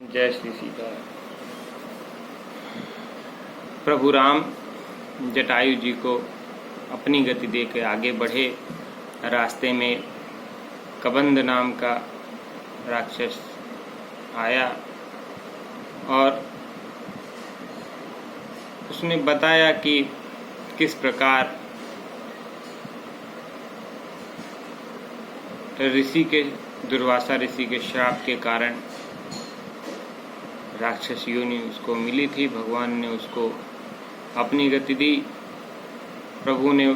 जय श्री सीता। प्रभु राम जटायु जी को अपनी गति देकर आगे बढ़े। रास्ते में कबंध नाम का राक्षस आया और उसने बताया कि किस प्रकार दुर्वासा ऋषि के श्राप के कारण राक्षस योनि उसको मिली थी। भगवान ने उसको अपनी गति दी। प्रभु ने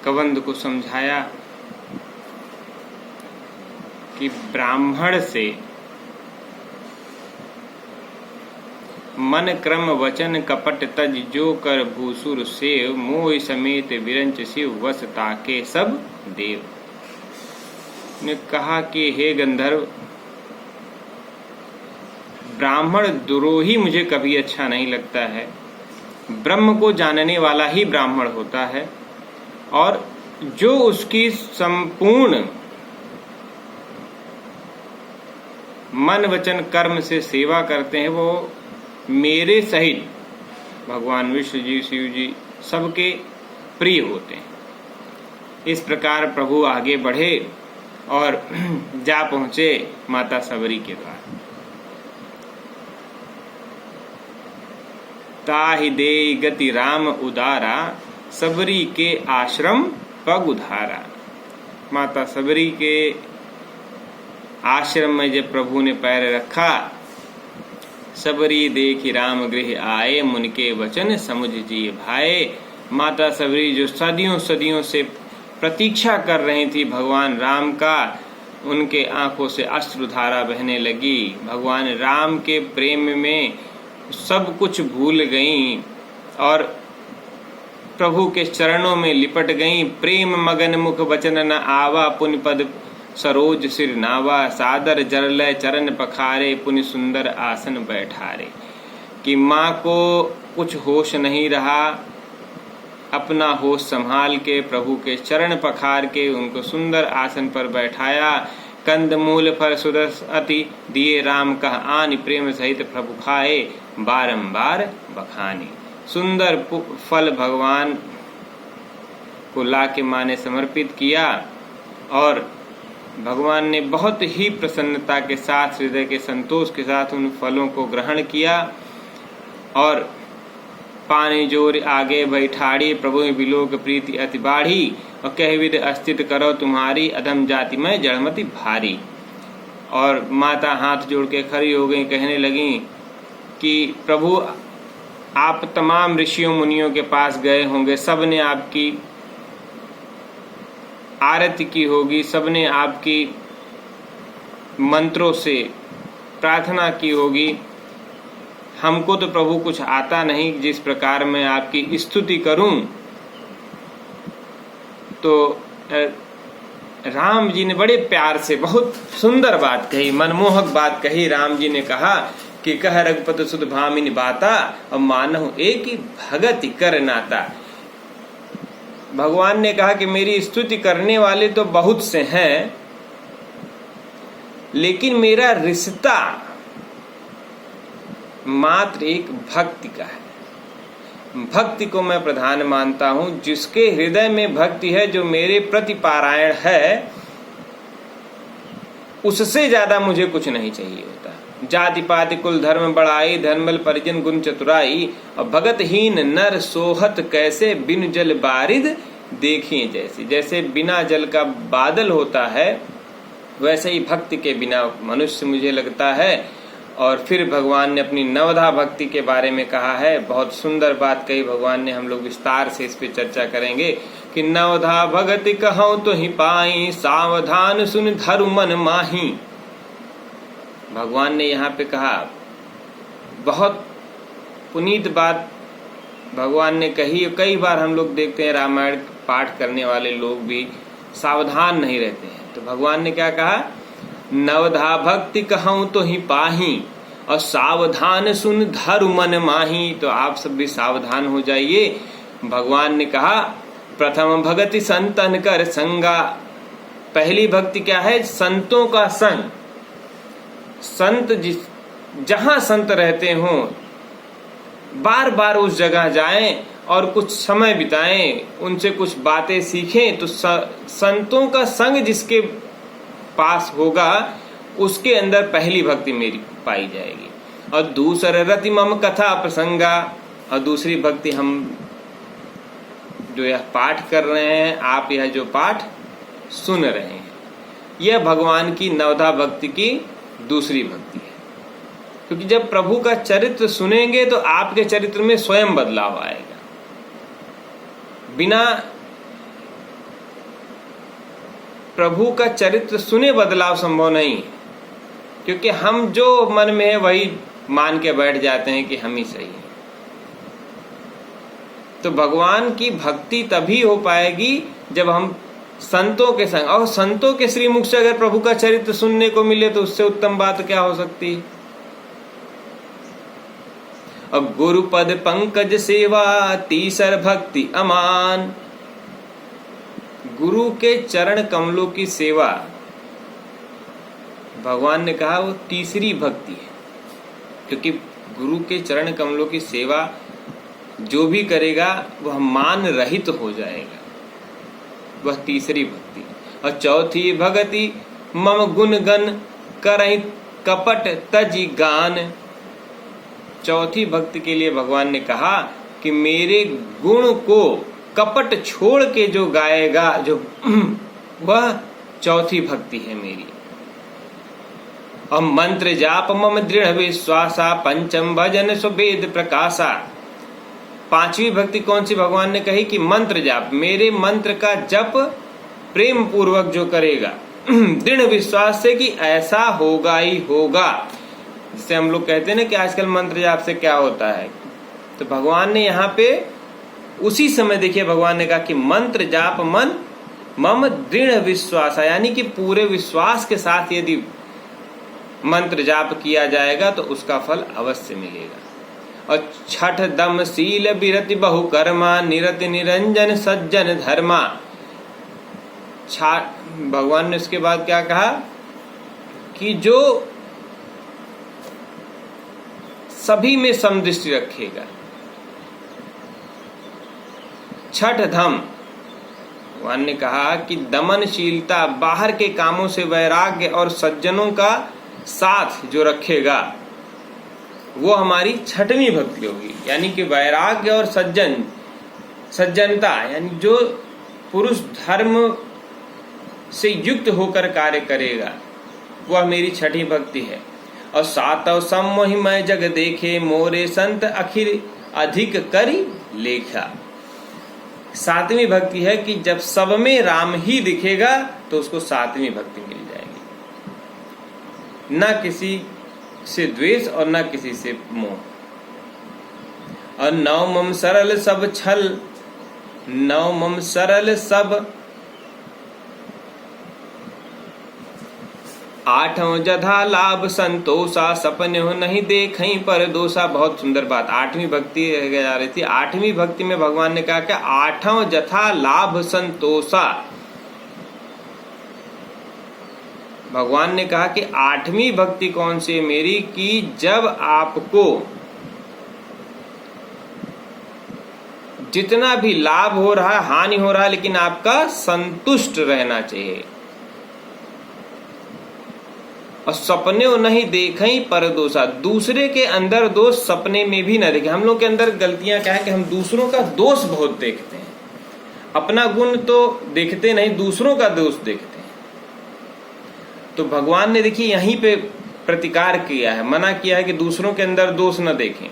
कबंध को समझाया कि ब्राह्मण से मन क्रम वचन कपट तज जो कर भूसुर सेव मोह समेत विरंच शिव वस ताके सब देव। ने कहा कि हे गंधर्व, ब्राह्मण द्रोही मुझे कभी अच्छा नहीं लगता है। ब्रह्म को जानने वाला ही ब्राह्मण होता है और जो उसकी संपूर्ण मन वचन कर्म से सेवा करते हैं वो मेरे सहित भगवान विष्णु जी, शिव जी सबके प्रिय होते हैं। इस प्रकार प्रभु आगे बढ़े और जा पहुंचे माता सबरी के द्वार। ताहि देई गति राम उदारा, सबरी के आश्रम पग उधारा। माता सबरी के आश्रम में जब प्रभु ने पैर रखा, सबरी देखी राम गृह आए, मुनके वचन समुझ जी भाए। माता सबरी जो सदियों सदियों से प्रतीक्षा कर रही थी भगवान राम का, उनके आंखों से अश्रुधारा बहने लगी। भगवान राम के प्रेम में सब कुछ भूल गईं और प्रभु के चरणों में लिपट गईं। प्रेम मगन मुख वचन न आवा, पुनि पद सरोज सिर नावा। सादर जरलय चरण पखारे, पुनि सुंदर आसन बैठारे। कि माँ को कुछ होश नहीं रहा, अपना होश संभाल के प्रभु के चरण पखार के उनको सुंदर आसन पर बैठाया। कंद मूल फल सुदस अति दिए, राम कह आनि प्रेम सहित प्रभु खाए, बारंबार बखानी। सुंदर फल भगवान को ला के माँ ने समर्पित किया और भगवान ने बहुत ही प्रसन्नता के साथ, हृदय के संतोष के साथ उन फलों को ग्रहण किया और पानी जोर आगे बैठाड़ी। प्रभु विलोक प्रीति अति बाढ़ी, और कह विद अस्तित करो तुम्हारी, अधम जाति में जड़मति भारी। और माता हाथ जोड़ के खड़ी हो गई, कहने लगी कि प्रभु आप तमाम ऋषियों मुनियों के पास गए होंगे, सब ने आपकी आरती की होगी, सबने आपकी मंत्रों से प्रार्थना की होगी। हमको तो प्रभु कुछ आता नहीं, जिस प्रकार मैं आपकी स्तुति करूं। तो राम जी ने बड़े प्यार से बहुत सुंदर बात कही, मनमोहक बात कही। राम जी ने कहा कि कह रघुपति सुध भामिनी बाता, और मानहु एक ही भगति कर नाता। भगवान ने कहा कि मेरी स्तुति करने वाले तो बहुत से हैं, लेकिन मेरा रिश्ता मात्र एक भक्ति का है। भक्ति को मैं प्रधान मानता हूं। जिसके हृदय में भक्ति है, जो मेरे प्रति पारायण है, उससे ज्यादा मुझे कुछ नहीं चाहिए होता। जाति पाति कुल धर्म बढ़ाई, धर्मबल परिजन गुण चतुराई। और भगतहीन नर सोहत कैसे, बिन जल बारिद देखिए जैसे। जैसे बिना जल का बादल होता है, वैसे ही भक्ति के बिना मनुष्य मुझे लगता है। और फिर भगवान ने अपनी नवधा भक्ति के बारे में कहा है। बहुत सुंदर बात कही भगवान ने, हम लोग विस्तार से इस पे चर्चा करेंगे कि नवधा भगति कहूं तो ही पाई, सावधान सुन धरु मन माही। भगवान ने यहाँ पे कहा, बहुत पुनीत बात भगवान ने कही। कई बार हम लोग देखते हैं रामायण पाठ करने वाले लोग भी सावधान नहीं रहते हैं। तो भगवान ने क्या कहा, नवधा भक्ति कहूं तो ही पाही, और सावधान सुन धरु मन माही। तो आप सब भी सावधान हो जाइए। भगवान ने कहा, प्रथम भगति संतन कर संगा, पहली भक्ति क्या है? संतों का संग। संत जहां संत रहते हों बार बार उस जगह जाएं और कुछ समय बिताएं, उनसे कुछ बातें सीखें। तो संतों का संग जिसके पास होगा उसके अंदर पहली भक्ति मेरी पाई जाएगी। और दूसरा रति मम कथा प्रसंगा, और दूसरी भक्ति हम जो यह पाठ कर रहे हैं, आप यह जो पाठ सुन रहे हैं, यह भगवान की नवधा भक्ति की दूसरी भक्ति है। क्योंकि जब प्रभु का चरित्र सुनेंगे तो आपके चरित्र में स्वयं बदलाव आएगा। बिना प्रभु का चरित्र सुने बदलाव संभव नहीं है, क्योंकि हम जो मन में है वही मान के बैठ जाते हैं कि हम ही सही हैं। तो भगवान की भक्ति तभी हो पाएगी जब हम संतों के संग, और संतों के श्रीमुख से अगर प्रभु का चरित्र सुनने को मिले तो उससे उत्तम बात क्या हो सकती है। अब गुरुपद पंकज सेवा तीसर भक्ति अमान, गुरु के चरण कमलों की सेवा भगवान ने कहा वो तीसरी भक्ति है। क्योंकि गुरु के चरण कमलों की सेवा जो भी करेगा वह मान रहित हो जाएगा, वह तीसरी भक्ति। और चौथी भक्ति मम गुण गण करहि कपट तजी गान, चौथी भक्ति के लिए भगवान ने कहा कि मेरे गुण को कपट छोड़ के जो गाएगा, जो वह चौथी भक्ति है मेरी। और मंत्र जाप मम दृढ़ विश्वासा पंचम भजन सुवेद प्रकाशा, पांचवी भक्ति कौन सी भगवान ने कही कि मंत्र जाप, मेरे मंत्र का जप प्रेम पूर्वक जो करेगा दृढ़ विश्वास से कि ऐसा होगा ही होगा। जिसे हम लोग कहते हैं ना कि आजकल मंत्र जाप से क्या होता है, तो भगवान ने यहाँ पे उसी समय देखिए भगवान ने कहा कि मंत्र जाप मन मम दृढ़ विश्वास, यानी कि पूरे विश्वास के साथ यदि मंत्र जाप किया जाएगा तो उसका फल अवश्य मिलेगा। और छठ दम शील विरति बहुकर्मा निरति निरंजन सज्जन धर्मा, भगवान ने उसके बाद क्या कहा कि जो सभी में समदृष्टि रखेगा। छठ धम, भगवान ने कहा कि दमनशीलता, बाहर के कामों से वैराग्य और सज्जनों का साथ जो रखेगा वो हमारी छठवीं भक्ति होगी। यानी कि वैराग्य और सज्जनता, यानी जो पुरुष धर्म से युक्त होकर कार्य करेगा वह मेरी छठी भक्ति है। और सातव सम्मोहि मैं जग देखे मोरे संत अखिर अधिक करी लेखा, सातवीं भक्ति है कि जब सब में राम ही दिखेगा तो उसको सातवीं भक्ति मिल जाएगी। न किसी से द्वेष और न किसी से मोह। और नवमम सरल सब छल, नवमम सरल सब, आठवें जधा लाभ संतोषा सपने हो नहीं देखई पर दोषा। बहुत सुंदर बात, आठवीं भक्ति जा रही थी। आठवीं भक्ति में भगवान ने कहा कि आठवें जथा लाभ संतोषा, भगवान ने कहा कि आठवीं भक्ति कौन सी है मेरी कि जब आपको जितना भी लाभ हो रहा है हानि हो रहा है लेकिन आपका संतुष्ट रहना चाहिए। और सपने नहीं देखें पर दोषा, दूसरे के अंदर दोष सपने में भी न देखें। हम लोग के अंदर गलतियां क्या है कि हम दूसरों का दोष बहुत देखते हैं, अपना गुण तो देखते नहीं, दूसरों का दोष देखते हैं। तो भगवान ने देखिए यहीं पे प्रतिकार किया है, मना किया है कि दूसरों के अंदर दोष न देखें।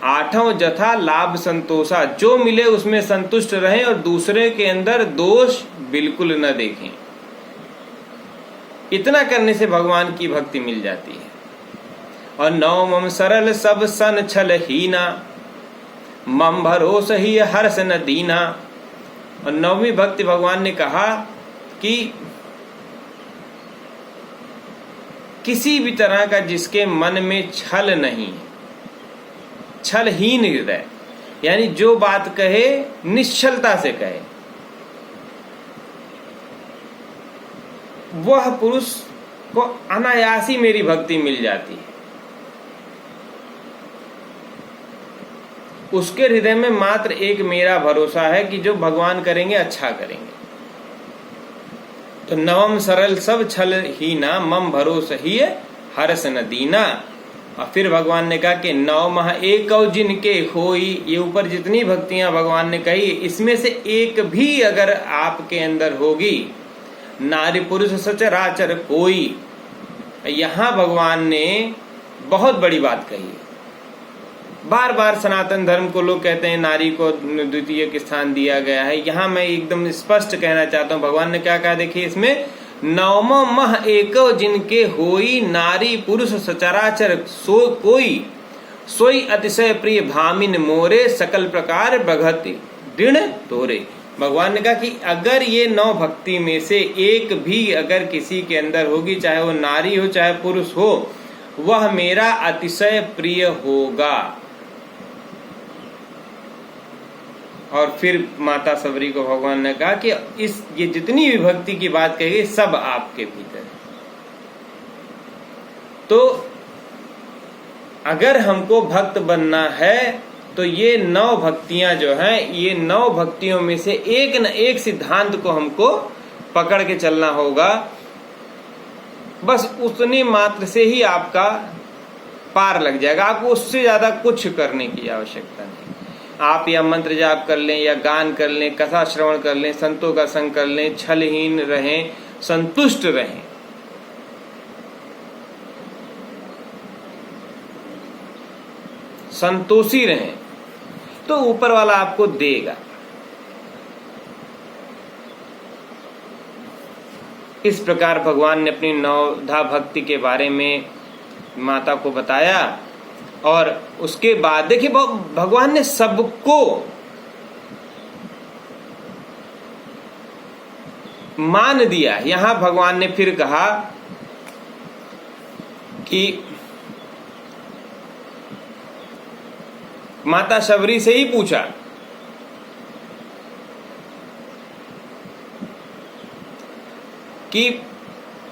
आठवां जथा लाभ संतोषा, जो मिले उसमें संतुष्ट रहें और दूसरे के अंदर दोष बिल्कुल न देखें। इतना करने से भगवान की भक्ति मिल जाती है। और नवमम सरल सब सन छल हीना, मम भरोस ही हर्ष न दीना। और नववीं भक्ति भगवान ने कहा कि किसी भी तरह का जिसके मन में छल नहीं, छलहीन हृदय, यानी जो बात कहे निश्चलता से कहे, वह पुरुष को अनायास ही मेरी भक्ति मिल जाती है। उसके हृदय में मात्र एक मेरा भरोसा है कि जो भगवान करेंगे अच्छा करेंगे। तो नवम सरल सब छल ही ना, मम भरोसा ही हरस न दीना। और फिर भगवान ने कहा कि नौ मह एक जिनके होई, ये ऊपर जितनी भक्तियां भगवान ने कही इसमें से एक भी अगर आपके अंदर होगी, नारी पुरुष सचराचर कोई, यहां भगवान ने बहुत बड़ी बात कही है। बार बार सनातन धर्म को लोग कहते हैं नारी को द्वितीय स्थान दिया गया है, यहां मैं एकदम स्पष्ट कहना चाहता हूं भगवान ने क्या कहा। देखिए इसमें नवमो मह एको जिनके होई, नारी पुरुष सचराचर सो कोई, सोई अतिशय प्रिय भामिन मोरे, सकल प्रकार भगति दृढ़ तोरे। भगवान ने कहा कि अगर ये 9 भक्ति में से एक भी अगर किसी के अंदर होगी, चाहे वो नारी हो चाहे पुरुष हो, वह मेरा अतिशय प्रिय होगा। और फिर माता सबरी को भगवान ने कहा कि ये जितनी भी भक्ति की बात कही सब आपके भीतर है। तो अगर हमको भक्त बनना है तो ये 9 भक्तियां जो हैं, ये 9 भक्तियों में से एक न एक सिद्धांत को हमको पकड़ के चलना होगा। बस उतने मात्र से ही आपका पार लग जाएगा, आपको उससे ज्यादा कुछ करने की आवश्यकता नहीं। आप या मंत्र जाप कर लें या गान कर लें, कथा श्रवण कर लें, संतों का संग कर लें, छलहीन रहें, संतुष्ट रहें, संतोषी रहें, तो ऊपर वाला आपको देगा। इस प्रकार भगवान ने अपनी 9धा भक्ति के बारे में माता को बताया। और उसके बाद देखिए भगवान ने सबको मान दिया। यहां भगवान ने फिर कहा कि माता शबरी से ही पूछा कि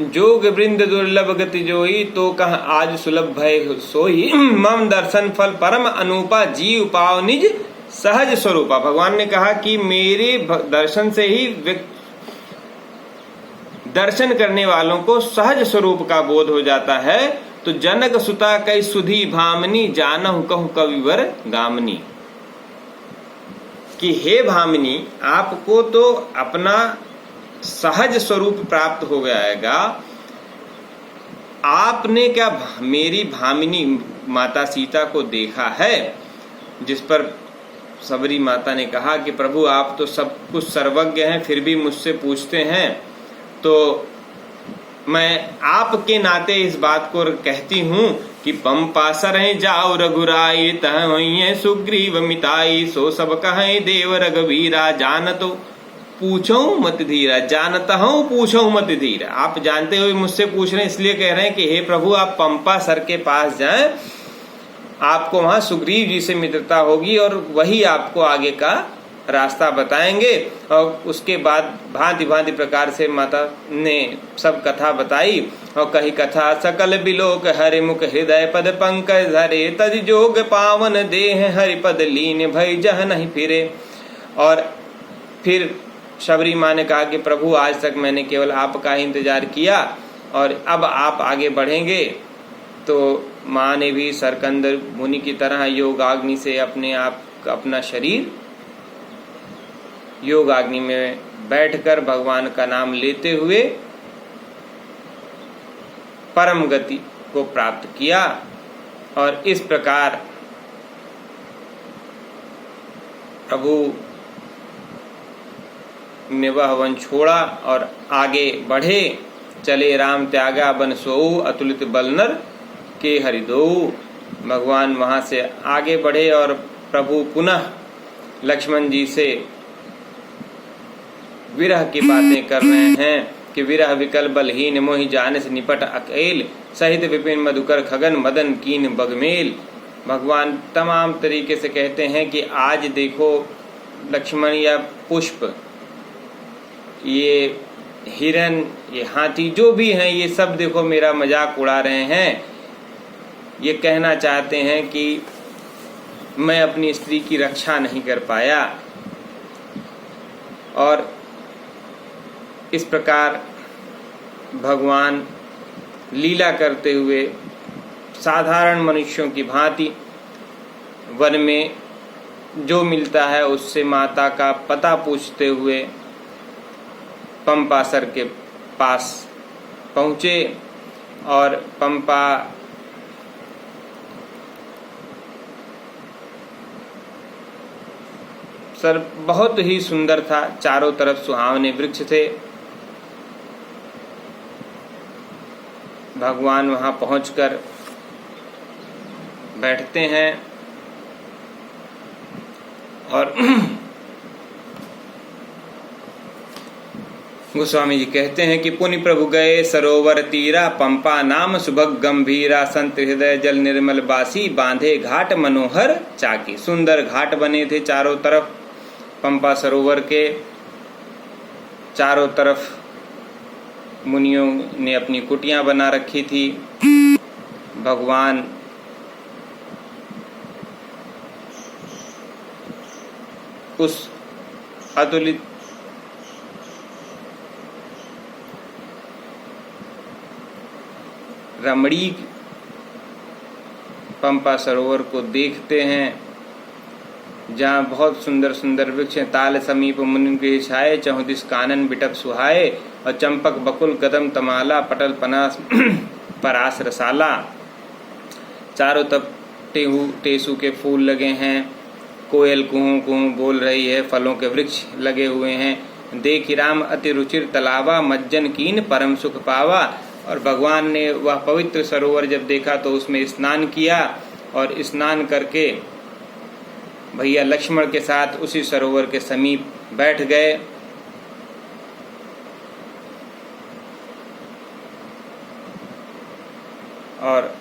जोग वृंद दुर्लभ गति जोई, तो कह आज सुलभ भय सोई, मम दर्शन फल परम अनूपा, जीव पाव निज सहज स्वरूपा। भगवान ने कहा कि मेरे दर्शन से ही दर्शन करने वालों को सहज स्वरूप का बोध हो जाता है। तो जनक सुता कई सुधी भामिनी, जानहु कहूं कविवर गामिनी। कि हे भामिनी, आपको तो अपना सहज स्वरूप प्राप्त हो जाएगा। आपने क्या मेरी भामिनी माता सीता को देखा है? जिस पर सबरी माता ने कहा कि प्रभु आप तो सब कुछ सर्वज्ञ हैं, फिर भी मुझसे पूछते हैं, तो मैं आपके नाते इस बात को कहती हूँ कि पंपा सरहि जाओ रघुराई, तह होइए सुग्रीव मिताई, सो सब कहें देव रघुवीरा, जानतो पूछो मत धीरा, जानता हूं पूछो मत धीरा। आप जानते हुए मुझसे पूछ रहे हैं, इसलिए कह रहे हैं कि हे प्रभु आप पंपा सर के पास जाएं, आपको वहां सुग्रीव जी से मित्रता होगी और वही आपको आगे का रास्ता बताएंगे। और उसके बाद भांति भांति प्रकार से माता ने सब कथा बताई। और कही कथा सकल बिलोक हरि मुख, हृदय पद पंकज धरे, तज जोग पावन देह, हरि पद लीन भई जह नहीं फिरे। और फिर शबरी माँ ने कहा कि प्रभु आज तक मैंने केवल आपका ही इंतजार किया और अब आप आगे बढ़ेंगे। तो माँ ने भी सरकंदर मुनि की तरह योगाग्नि से अपना शरीर योगाग्नि में बैठकर भगवान का नाम लेते हुए परम गति को प्राप्त किया। और इस प्रकार प्रभु ने वह वन छोड़ा और आगे बढ़े। चले राम त्यागा बन सोऊ, अतुलित बलनर के हरिदोऊ। भगवान वहां से आगे बढ़े और प्रभु पुनः लक्ष्मण जी से विरह की बातें कर रहे हैं कि विरह विकल बलहीन, मोहि जाने से निपट अकेल, सहित विपिन मधुकर खगन, मदन कीन बगमेल। भगवान तमाम तरीके से कहते हैं कि आज देखो लक्ष्मण या पुष्प ये हिरन, ये हाथी जो भी हैं, ये सब देखो मेरा मजाक उड़ा रहे हैं। ये कहना चाहते हैं कि मैं अपनी स्त्री की रक्षा नहीं कर पाया। और इस प्रकार भगवान लीला करते हुए साधारण मनुष्यों की भांति वन में जो मिलता है उससे माता का पता पूछते हुए पंपासर के पास पहुँचे। और पंपा सर बहुत ही सुंदर था, चारों तरफ सुहावने वृक्ष थे। भगवान वहां पहुंचकर बैठते हैं और गोस्वामी जी कहते हैं कि पुनि प्रभु गए सरोवर तीरा, पंपा नाम सुभग गंभीरा, संत हृदय जल निर्मल बासी, बांधे घाट मनोहर चाकी। सुंदर घाट बने थे चारों तरफ, पंपा सरोवर के चारों तरफ मुनियों ने अपनी कुटियां बना रखी थी। भगवान उस अतुलित रमणीक पंपा सरोवर को देखते हैं, जहाँ बहुत सुंदर सुंदर वृक्ष हैं। ताल समीप मुनि गृह छाए, चहुदिस कानन बिटप सुहाए, और चंपक बकुल कदम तमाला, पटल पनास परास रसाला। चारों तरफ टेसू के फूल लगे हैं, कोयल कुहू कुहू बोल रही है, फलों के वृक्ष लगे हुए हैं। देखि राम अति रुचिर तलावा, मज्जन कीन परम सुख पावा। और भगवान ने वह पवित्र सरोवर जब देखा तो उसमें स्नान किया, और स्नान करके भैया लक्ष्मण के साथ उसी सरोवर के समीप बैठ गए। और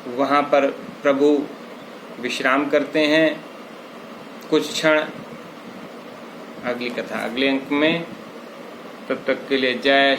वहाँ पर प्रभु विश्राम करते हैं कुछ क्षण। अगली कथा अगले अंक में, तब तक के लिए जय